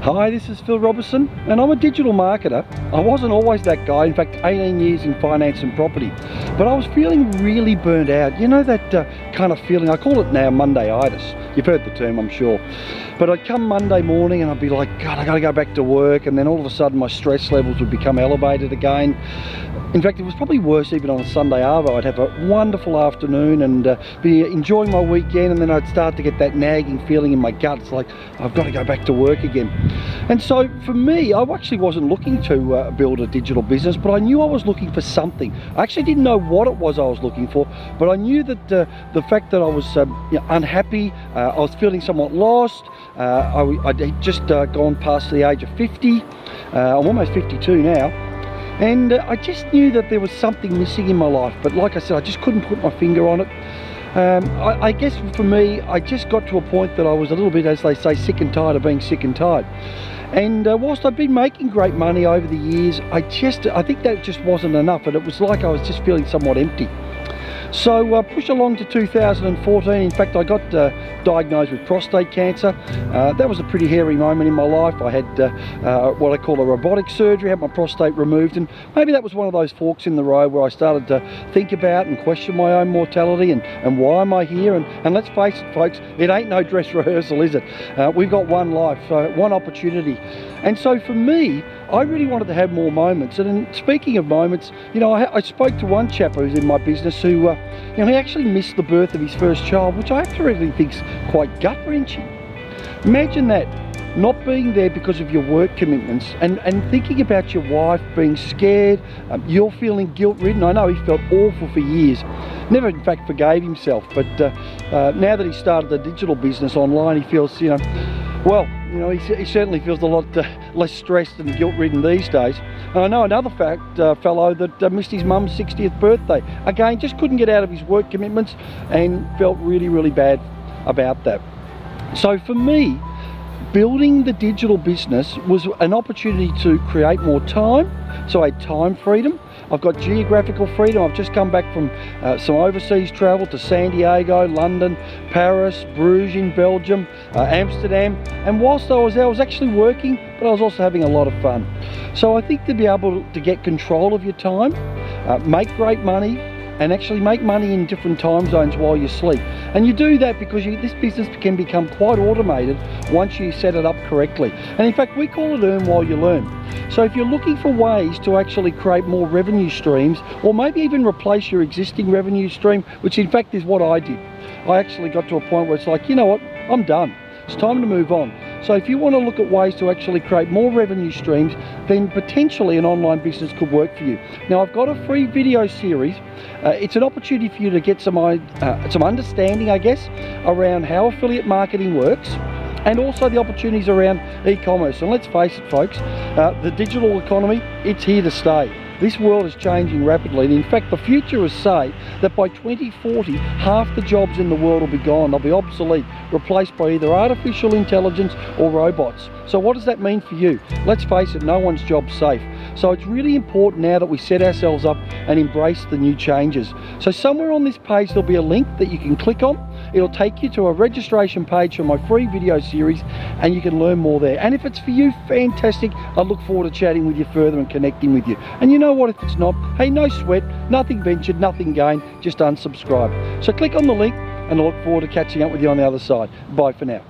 Hi, this is Phil Robertson and I'm a digital marketer. I wasn't always that guy, in fact 18 years in finance and property, but I was feeling really burnt out. You know that kind of feeling, I call it now Monday-itis. You've heard the term, I'm sure. But I'd come Monday morning and I'd be like, God, I gotta go back to work, and then all of a sudden my stress levels would become elevated again. In fact, it was probably worse even on a Sunday arvo. I'd have a wonderful afternoon and be enjoying my weekend, and then I'd start to get that nagging feeling in my gut. It's like, I've got to go back to work again. And so for me, I actually wasn't looking to build a digital business, but I knew I was looking for something. I actually didn't know what it was I was looking for, but I knew that the fact that I was unhappy, I was feeling somewhat lost. I'd just gone past the age of 50. I'm almost 52 now. And I just knew that there was something missing in my life, but like I said, I just couldn't put my finger on it. I guess for me, I just got to a point that I was a little bit, as they say, sick and tired of being sick and tired. And whilst I've been making great money over the years, I think that just wasn't enough, and it was like I was just feeling somewhat empty. So push along to 2014. In fact, I got diagnosed with prostate cancer. That was a pretty hairy moment in my life. I had what I call a robotic surgery, had my prostate removed, and maybe that was one of those forks in the road where I started to think about and question my own mortality and why am I here? And let's face it, folks, it ain't no dress rehearsal, is it? We've got one life, so one opportunity. And so for me, I really wanted to have more moments. And speaking of moments, you know, I spoke to one chap who's in my business who, you know, he actually missed the birth of his first child, which I actually think is quite gut-wrenching. Imagine that, not being there because of your work commitments, and thinking about your wife being scared, you're feeling guilt-ridden. I know he felt awful for years. Never, in fact, forgave himself, but now that he started the digital business online, he feels, you know, well, you know, he certainly feels a lot less stressed and guilt-ridden these days. And I know another fellow that missed his mum's 60th birthday. Again, just couldn't get out of his work commitments and felt really, really bad about that. So for me, building the digital business was an opportunity to create more time. So I had time freedom. I've got geographical freedom. I've just come back from some overseas travel to San Diego, London, Paris, Bruges in Belgium, Amsterdam. And whilst I was there, I was actually working, but I was also having a lot of fun. So I think to be able to get control of your time, make great money, and actually make money in different time zones while you sleep. And you do that because this business can become quite automated once you set it up correctly. And in fact, we call it earn while you learn. So if you're looking for ways to actually create more revenue streams, or maybe even replace your existing revenue stream, which in fact is what I did. I actually got to a point where it's like, you know what, I'm done. It's time to move on. So if you want to look at ways to actually create more revenue streams, then potentially an online business could work for you. Now, I've got a free video series. It's an opportunity for you to get some understanding, I guess, around how affiliate marketing works, and also the opportunities around e-commerce. And let's face it, folks, the digital economy, it's here to stay. This world is changing rapidly, and in fact the futurists say that by 2040 half the jobs in the world will be gone. They'll be obsolete, replaced by either artificial intelligence or robots. So what does that mean for you? Let's face it, no one's job's safe. So it's really important now that we set ourselves up and embrace the new changes. So somewhere on this page there'll be a link that you can click on. It'll take you to a registration page for my free video series, and you can learn more there. And if it's for you, fantastic. I look forward to chatting with you further and connecting with you. And you know what, if it's not, hey, no sweat, nothing ventured, nothing gained, just unsubscribe. So click on the link, and I look forward to catching up with you on the other side. Bye for now.